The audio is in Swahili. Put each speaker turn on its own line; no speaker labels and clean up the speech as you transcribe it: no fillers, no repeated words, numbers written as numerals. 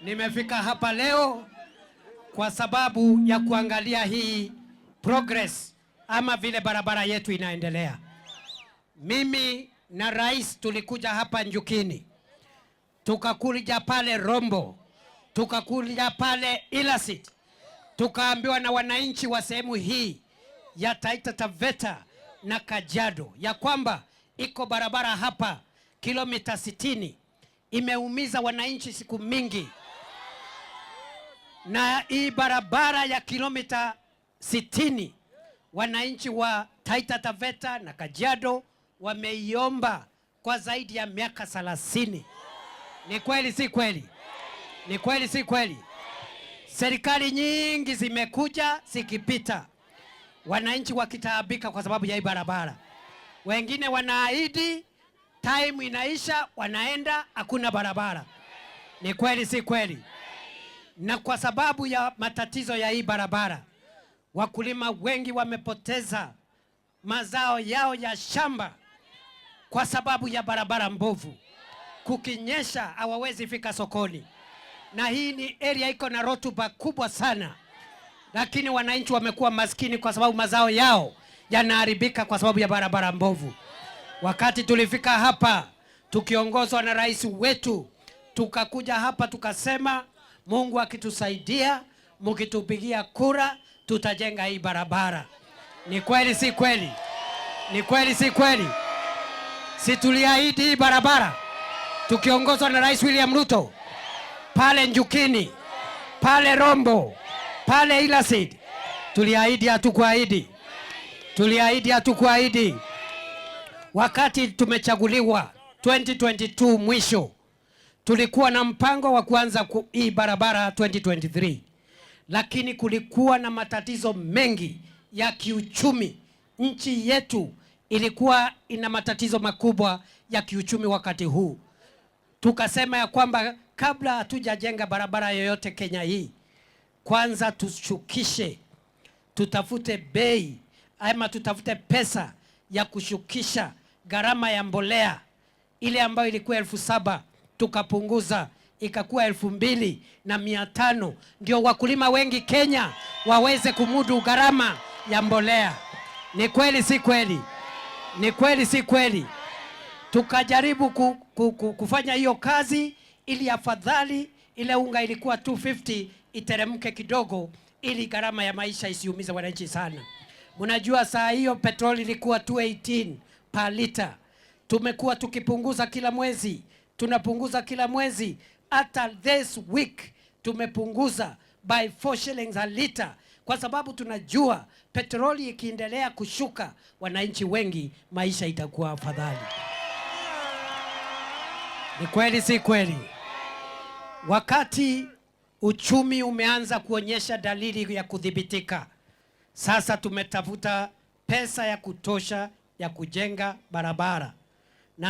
Nimefika hapa leo kwa sababu ya kuangalia hii progress ama vile barabara yetu inaendelea. Mimi na rais tulikuja hapa Njukini, tukakuja pale Rombo, tukakuja pale Ilasit, tukaambiwa na wananchi wa sehemu hii ya Taita Taveta na Kajiado ya kwamba iko barabara hapa kilomita 60 imeumiza wananchi siku mingi, na hii barabara ya kilomita 60 wananchi wa Taita Taveta na Kajiado wameiomba kwa zaidi ya miaka 30. Ni kweli si kweli? Ni kweli si kweli? Serikali nyingi zimekuja zikipita, wananchi wakitaabika kwa sababu ya hii barabara. Wengine wanaahidi, time inaisha, wanaenda, hakuna barabara. Ni kweli si kweli? Na kwa sababu ya matatizo ya hii barabara, wakulima wengi wamepoteza mazao yao ya shamba kwa sababu ya barabara mbovu. Kukinyesha hawawezi fika sokoni, na hii ni area iko na rotuba kubwa sana, lakini wananchi wamekuwa maskini kwa sababu mazao yao yanaharibika kwa sababu ya barabara mbovu. Wakati tulifika hapa tukiongozwa na rais wetu, tukakuja hapa tukasema, Mungu akitusaidia, mkitupigia kura, tutajenga hii barabara. Ni kweli si kweli? Ni kweli si kweli? Si tuliahidi hii barabara tukiongozwa na Rais William Ruto pale Njukini, pale Rombo, pale Ilasit? Tuliahidi hatukuahidi? Tuliahidi hatukuahidi? Wakati tumechaguliwa 2022 mwisho, tulikuwa na mpango wa kuanza hii barabara 2023, lakini kulikuwa na matatizo mengi ya kiuchumi. Nchi yetu ilikuwa ina matatizo makubwa ya kiuchumi wakati huu. Tukasema ya kwamba kabla hatujajenga barabara yoyote Kenya hii, kwanza tushukishe, tutafute bei ama tutafute pesa ya kushukisha gharama ya mbolea. Ile ambayo ilikuwa 7,000 tukapunguza ikakuwa 2,500, ndio wakulima wengi Kenya waweze kumudu gharama ya mbolea. Ni kweli si kweli? Ni kweli si kweli? Tukajaribu kufanya hiyo kazi ili afadhali ile unga ilikuwa 250 iteremke kidogo, ili gharama ya maisha isiumize wananchi sana. Mnajua saa hiyo petroli ilikuwa 218 per liter. Tumekuwa tukipunguza kila mwezi, tunapunguza kila mwezi. Hata this week tumepunguza by 4 shillings a liter, kwa sababu tunajua petroli ikiendelea kushuka, wananchi wengi maisha itakuwa afadhali. Ni kweli si kweli? Wakati uchumi umeanza kuonyesha dalili ya kudhibitika, sasa tumetafuta pesa ya kutosha ya kujenga barabara.